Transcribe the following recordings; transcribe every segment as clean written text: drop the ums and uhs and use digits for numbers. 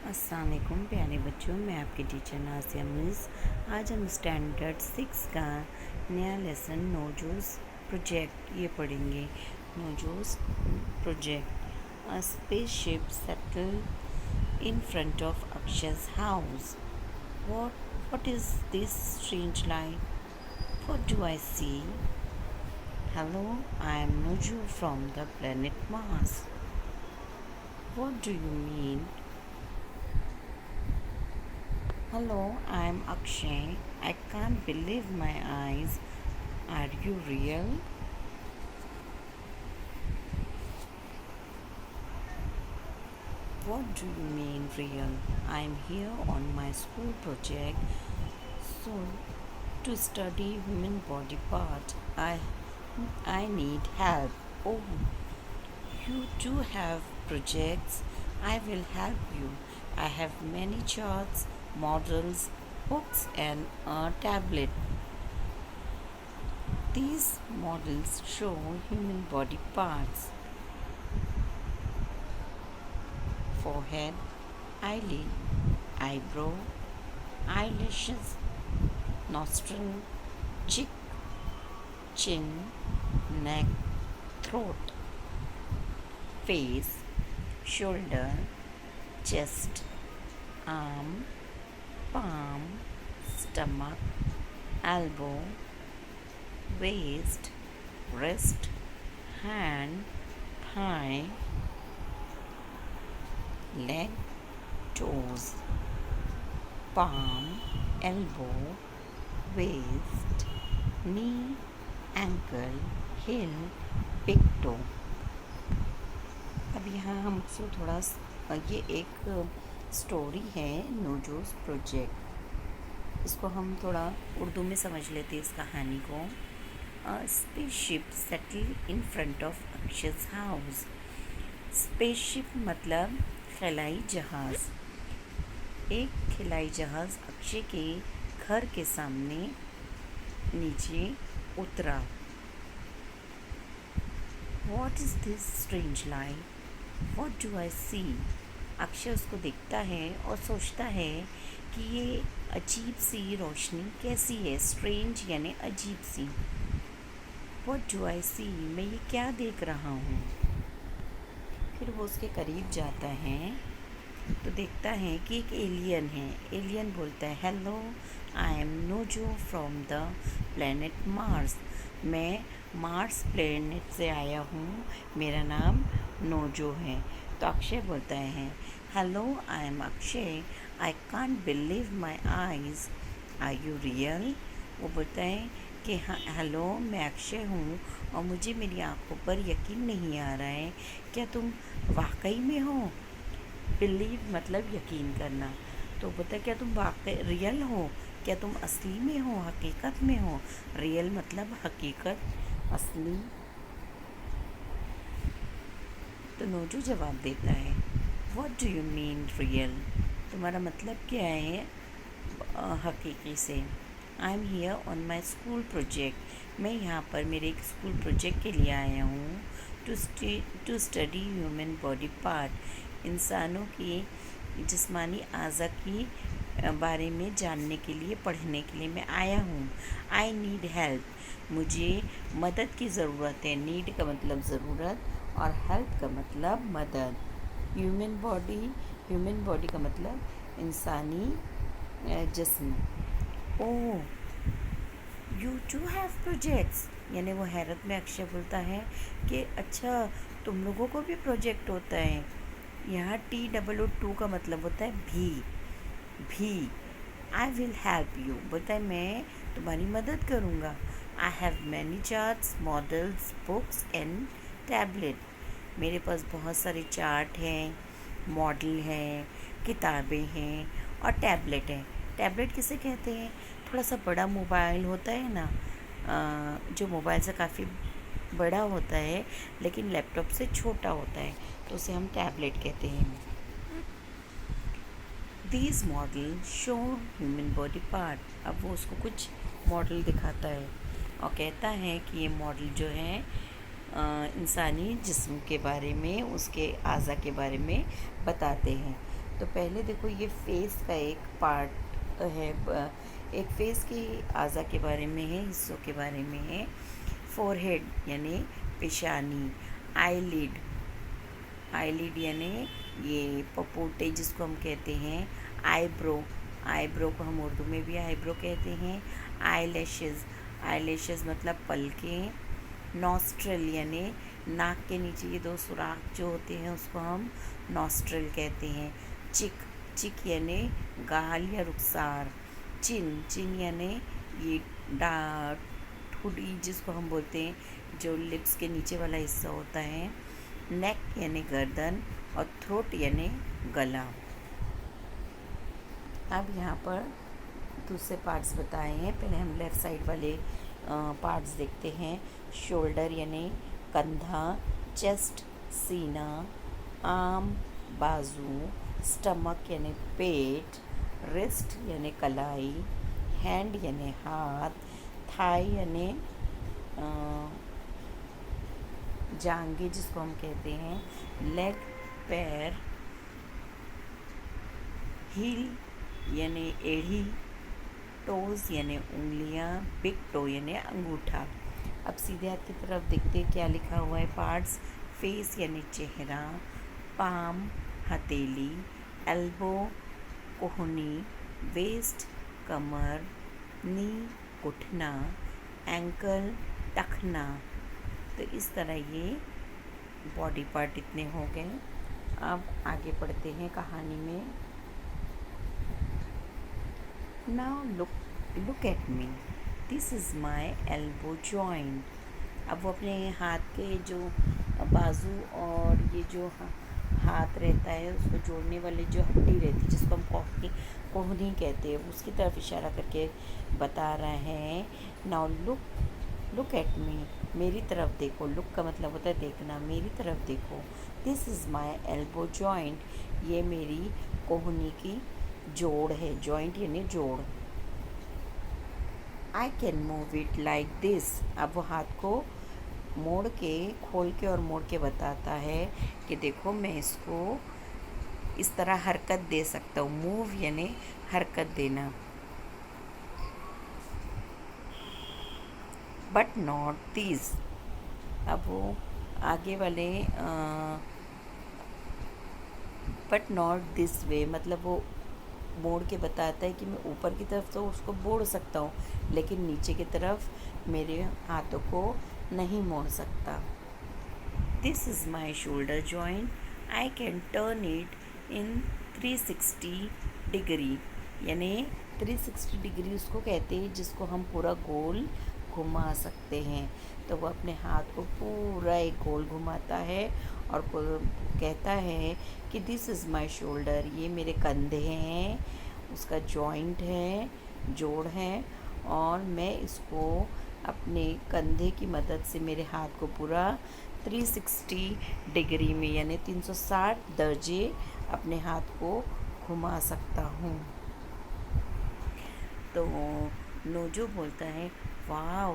अस्सलाम वालेकुम प्यारे बच्चों, मैं आपकी टीचर नाज़िया मिस। आज हम स्टैंडर्ड 6 का नया लेसन नोजोस प्रोजेक्ट ये पढ़ेंगे। Nojo's project. A spaceship settle in front of Akshay's house. What is this strange light? What do I see? Hello, I am Nojo from the planet Mars. What do you mean? Hello, I'm Akshay. I can't believe my eyes. Are you real? What do you mean real? I'm here on my school project. So to study human body part, I need help. Oh, you do have projects. I will help you. I have many charts, models, books and a tablet. These models show human body parts: forehead, eyelid, eyebrow, eyelashes, nostril, cheek, chin, neck, throat, face, shoulder, chest, arm, palm, stomach, elbow, waist, wrist, hand, thigh, leg, toes, palm, elbow, waist, knee, ankle, heel, big toe। अब यहाँ हमसे थोड़ा ये एक story है नोजोस project. इसको हम थोड़ा उर्दू में समझ लेते हैं इस कहानी को। Spaceship settle in front of Akshay's house. Spaceship मतलब खिलाई जहाज़। एक खिलाई जहाज़ अक्षय के घर के सामने नीचे उतरा। What is this strange light? What do I see? Akshay उसको देखता है और सोचता है कि ये अजीब सी रोशनी कैसी है। स्ट्रेंज यानी अजीब सी। What do I see? मैं ये क्या देख रहा हूँ। फिर वो उसके करीब जाता है तो देखता है कि एक एलियन है। एलियन बोलता है, hello, I am Nojo from the planet Mars. मैं मार्स प्लेनेट से आया हूँ, मेरा नाम नोजो है। तो अक्षय बोलता है, hello, I am Akshay, I can't believe my eyes, are you real? वो बोलता है कि हाँ, हेलो, मैं अक्षय हूँ और मुझे मेरी आंखों पर यकीन नहीं आ रहा है। क्या तुम वाकई में हो? बिलीव मतलब यकीन करना। तो बोलता है, क्या तुम वाकई रियल हो? क्या तुम असली में हो, हकीकत में हो? रियल मतलब हकीकत, असली। तो नोजो जवाब देता है, what do you mean real? तुम्हारा मतलब क्या है हकीकी से? I am here on my school project. मैं यहाँ पर मेरे एक स्कूल प्रोजेक्ट के लिए आया हूँ। To study human body part. इंसानों की जिस्मानी आज़ा की बारे में जानने के लिए, पढ़ने के लिए मैं आया हूँ। I need help. मुझे मदद की ज़रूरत है। नीड का मतलब ज़रूरत और हेल्प का मतलब मदद। ह्यूमन बॉडी का मतलब इंसानी जिस्म। ओह, यू टू हैव प्रोजेक्ट्स। यानी वो हैरत में अक्षय बोलता है कि अच्छा, तुम लोगों को भी प्रोजेक्ट होता है। यहाँ TOO का मतलब होता है भी। आई विल हेल्प यू, बोलता है मैं तुम्हारी मदद करूँगा। I have many charts, models, books and tablet. मेरे पास बहुत सारे चार्ट हैं, मॉडल हैं, किताबें हैं और टैबलेट हैं। टैबलेट किसे कहते हैं? थोड़ा सा बड़ा मोबाइल होता है ना, जो मोबाइल से काफ़ी बड़ा होता है लेकिन लैपटॉप से छोटा होता है, तो उसे हम टैबलेट कहते हैं। These model show human body part. अब वो उसको कुछ मॉडल दिखाता है और कहता है कि ये मॉडल जो है इंसानी जिस्म के बारे में, उसके आज़ा के बारे में बताते हैं। तो पहले देखो ये फेस का एक पार्ट है, एक फेस के अज़ा के बारे में है, हिस्सों के बारे में है। फोरहेड यानी पेशानी, आईलिड, आईलिड यानी ये पपोटे जिसको हम कहते हैं, आईब्रो, आईब्रो को हम उर्दू में भी आईब्रो कहते हैं। आई लैशेज़, आई लैशेज़ मतलब पलकें। नॉस्ट्रल यानी नाक के नीचे ये दो सुराख जो होते हैं उसको हम नॉस्ट्रल कहते हैं। चिक, चिक यानी गाल या रुखसार। चिन, चिन यानी ये ठुडी जिसको हम बोलते हैं, जो लिप्स के नीचे वाला हिस्सा होता है। नेक यानी गर्दन और थ्रोट यानी गला। अब यहाँ पर दूसरे पार्ट्स बताए हैं। पहले हम लेफ़्ट साइड वाले पार्ट्स देखते हैं। शोल्डर यानी कंधा, चेस्ट सीना, आर्म बाजू, स्टमक यानी पेट, रिस्ट यानी कलाई, हैंड यानी हाथ, थाई यानी जांघें जिसको हम कहते हैं, लेग पैर, हील यानी एड़ी, टोज़ यानी उंगलियां, बिग टो यानी अंगूठा। अब सीधे हाथ की तरफ देखते हैं क्या लिखा हुआ है पार्ट्स। फेस यानी चेहरा, पाम हथेली, एल्बो कोहनी, वेस्ट कमर, नी घुटना, एंकल टखना। तो इस तरह ये बॉडी पार्ट इतने हो गए। अब आगे पढ़ते हैं कहानी में। Now look at me, this is my elbow joint. अब वो अपने हाथ के जो बाजू और ये जो हाथ रहता है उसको जोड़ने वाली जो हड्डी रहती है जिसको हम कोहनी कहते हैं, उसकी तरफ इशारा करके बता रहे हैं। नाउ लुक एट मी, मेरी तरफ देखो। लुक का मतलब होता है देखना, मेरी तरफ देखो। This is my elbow joint, ये मेरी कोहनी की जोड़ है। जॉइंट यानी जोड़। I can move it like this. अब वो हाथ को मोड़ के, खोल के और मोड़ के बताता है कि देखो मैं इसको इस तरह हरकत दे सकता हूँ। मूव यानी हरकत देना। But not this. अब वो आगे वाले बट नॉट दिस वे मतलब वो मोड़ के बताता है कि मैं ऊपर की तरफ तो उसको मोड़ सकता हूँ, लेकिन नीचे की तरफ मेरे हाथों को नहीं मोड़ सकता। This is my shoulder joint, I can turn it in 360 degree. यानी 360 डिग्री उसको कहते हैं जिसको हम पूरा गोल घुमा सकते हैं। तो वो अपने हाथ को पूरा एक गोल घुमाता है और कहता है कि दिस इज़ माई शोल्डर, ये मेरे कंधे हैं, उसका जॉइंट है, जोड़ है, और मैं इसको अपने कंधे की मदद से मेरे हाथ को पूरा 360 डिग्री में यानी 360 दर्जे अपने हाथ को घुमा सकता हूँ। तो नोजो बोलता है, wow,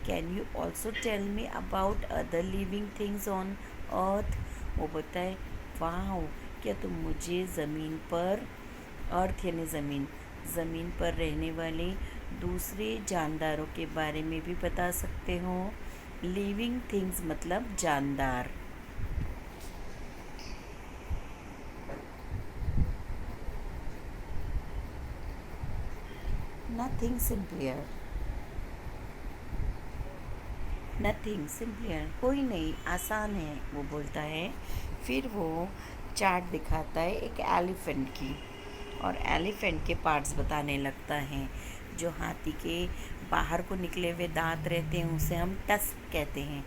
can you also tell me about other living things on earth. वो बोलता है, वाओ, क्या तुम मुझे ज़मीन पर, अर्थ यानी ज़मीन पर रहने वाले दूसरे जानदारों के बारे में भी बता सकते हो। लिविंग थिंग्स मतलब जानदार। नथिंग सिंपलियर, नथिंग सिंपलियर, कोई नहीं, आसान है, वो बोलता है। फिर वो चार्ट दिखाता है एक एलिफेंट की, और एलिफेंट के पार्ट्स बताने लगता है। जो हाथी के बाहर को निकले हुए दांत रहते हैं उसे हम टस्क कहते हैं।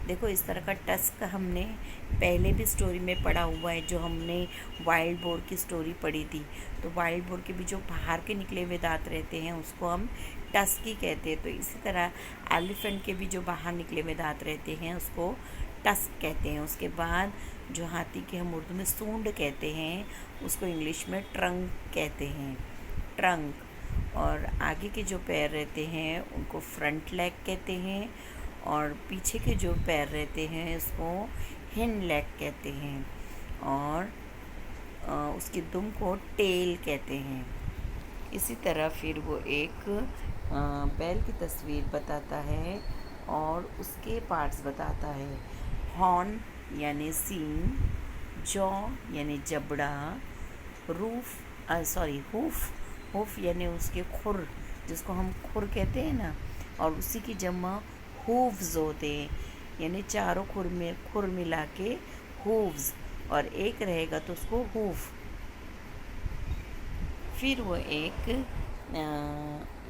देखो इस तरह का टस्क हमने पहले भी स्टोरी में पढ़ा हुआ है, जो हमने वाइल्ड बोर की स्टोरी पढ़ी थी। तो वाइल्ड बोर के भी जो बाहर के निकले हुए दांत रहते हैं उसको हम टस्क ही कहते हैं। तो इसी तरह एलिफेंट के भी जो बाहर निकले हुए दांत रहते हैं उसको टस्क कहते हैं। उसके बाद जो हाथी के हम उर्दू में सूंड कहते हैं उसको इंग्लिश में ट्रंक कहते हैं, ट्रंक। और आगे के जो पैर रहते हैं उनको फ्रंट लेग कहते हैं, और पीछे के जो पैर रहते हैं उसको हिंड लेग कहते हैं। और उसकी दुम को टेल कहते हैं। इसी तरह फिर वो एक बैल की तस्वीर बताता है और उसके पार्ट्स बताता है। हॉर्न यानी सींग, जॉ यानी जबड़ा, हूफ हूफ यानी उसके खुर, जिसको हम खुर कहते हैं ना, और उसी की जमा हूव्स होते हैं, यानी चारों खुर मिला के हूव्स, और एक रहेगा तो उसको हूफ। फिर वो एक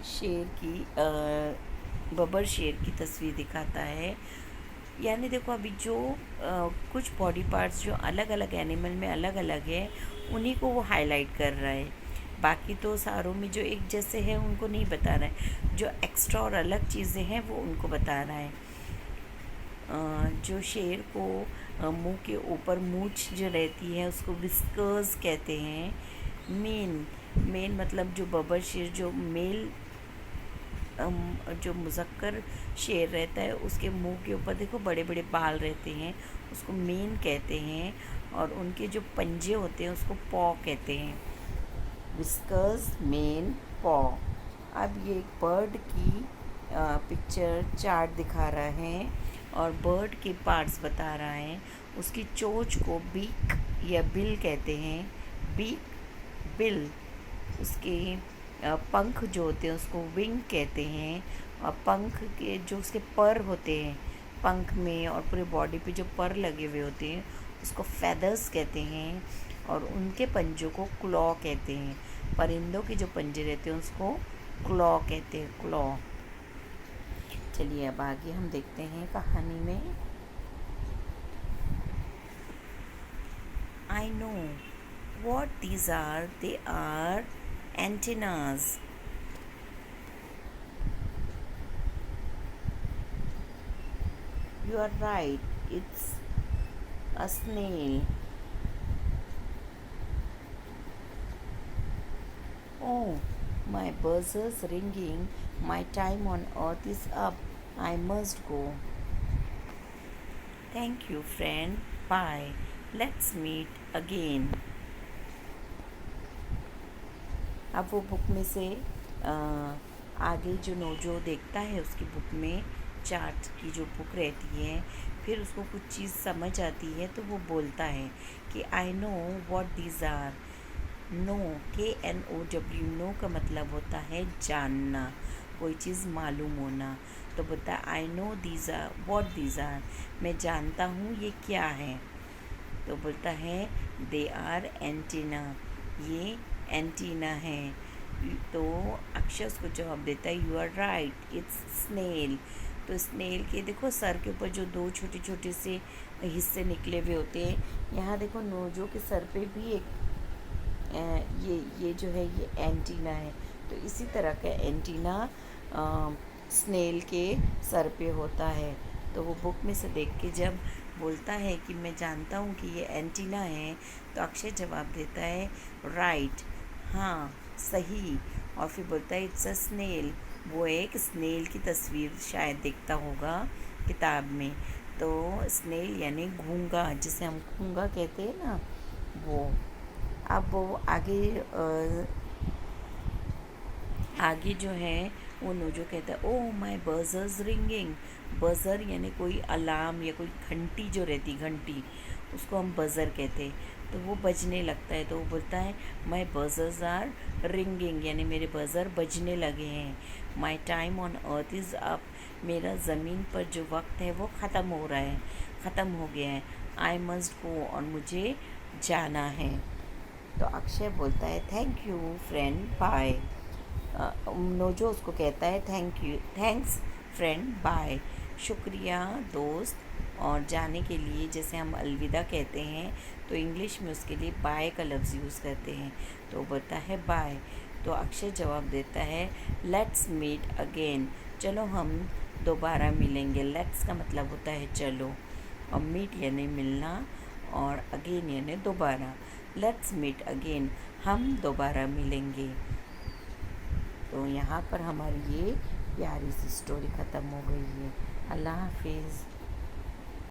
शेर की बबर शेर की तस्वीर दिखाता है। यानी देखो अभी जो कुछ बॉडी पार्ट्स जो अलग अलग एनिमल में अलग अलग है, उन्हीं को वो हाईलाइट कर रहा है। बाकी तो सारों में जो एक जैसे हैं उनको नहीं बता रहा है। जो एक्स्ट्रा और अलग चीज़ें हैं वो उनको बता रहा है। जो शेर को मुंह के ऊपर मूंछ जो रहती है उसको विस्कर्स कहते हैं। मेन मतलब जो बबर शेर, जो मेल जो मुज़क्कर शेर रहता है, उसके मुंह के ऊपर देखो बड़े बड़े बाल रहते हैं, उसको मेन कहते हैं। और उनके जो पंजे होते हैं उसको पॉ कहते हैं। विस्कर्स, मेन, पॉ। अब ये एक बर्ड की पिक्चर चार्ट दिखा रहा है और बर्ड के पार्ट्स बता रहा है। उसकी चोंच को बीक या बिल कहते हैं। Beak, bill. उसके पंख जो होते हैं उसको विंग कहते हैं। और पंख के जो उसके पर होते हैं, पंख में और पूरे बॉडी पे जो पर लगे हुए होते हैं उसको फेदर्स कहते हैं। और उनके पंजों को क्लॉ कहते हैं। परिंदों के जो पंजे रहते हैं उसको क्लॉ कहते हैं, क्लॉ। चलिए अब आगे हम देखते हैं कहानी में। I know what these are. They are antennas. You are right. It's a snail. Oh, my buzzer's ringing. My time on earth is up. I must go. Thank you, friend. Bye. Let's meet again. अब वो book में से आगे जो नोजो देखता है, उसकी book में चार्ट की जो बुक रहती है, फिर उसको कुछ चीज़ समझ आती है तो वो बोलता है कि I know what these are. Know, KNOW, know का मतलब होता है जानना, कोई चीज़ मालूम होना। तो बोलता है I know these are, what these are, मैं जानता हूँ ये क्या है। तो बोलता है दे आर एंटीना, ये एंटीना है। तो अक्षय उसको जवाब देता है you are right, it's snail. तो स्नेल के देखो सर के ऊपर जो दो छोटे छोटे से हिस्से निकले हुए होते हैं, यहाँ देखो नोजो के सर पे भी एक ये जो है ये एंटीना है। तो इसी तरह का एंटीना स्नेल के सर पे होता है। तो वो बुक में से देख के जब बोलता है कि मैं जानता हूँ कि ये एंटीना है, तो अक्षय जवाब देता है राइट, हाँ सही। और फिर बोलता है इट्स अ स्नेल। वो एक स्नेल की तस्वीर शायद देखता होगा किताब में। तो स्नेल यानी घूंगा, जिसे हम घूंगा कहते हैं ना, वो। अब वो आगे जो है वो नोजो कहता है oh my buzzers ringing. Buzzer यानी कोई अलार्म या कोई घंटी जो रहती, घंटी, उसको हम बजर कहते हैं। तो वो बजने लगता है, तो वो बोलता है माय बजर्स आर रिंगिंग, यानी मेरे बजर बजने लगे हैं। My time on earth is up, मेरा ज़मीन पर जो वक्त है वो ख़त्म हो रहा है, ख़त्म हो गया है। आई मस्ट गो, और मुझे जाना है। तो अक्षय बोलता है थैंक यू फ्रेंड, बाय। नोजो उसको कहता है थैंक्स फ्रेंड, बाय, शुक्रिया दोस्त। और जाने के लिए जैसे हम अलविदा कहते हैं, तो इंग्लिश में उसके लिए बाय का लफ्ज़ यूज़ करते हैं। तो बोलता है बाय। तो अक्षय जवाब देता है लेट्स मीट अगेन, चलो हम दोबारा मिलेंगे। लेट्स का मतलब होता है चलो, और मीट यानी मिलना, और अगेन यानी दोबारा। लेट्स मीट अगेन, हम दोबारा मिलेंगे। तो यहाँ पर हमारी ये प्यारी सी स्टोरी ख़त्म हो गई है। अल्लाह हाफिज़।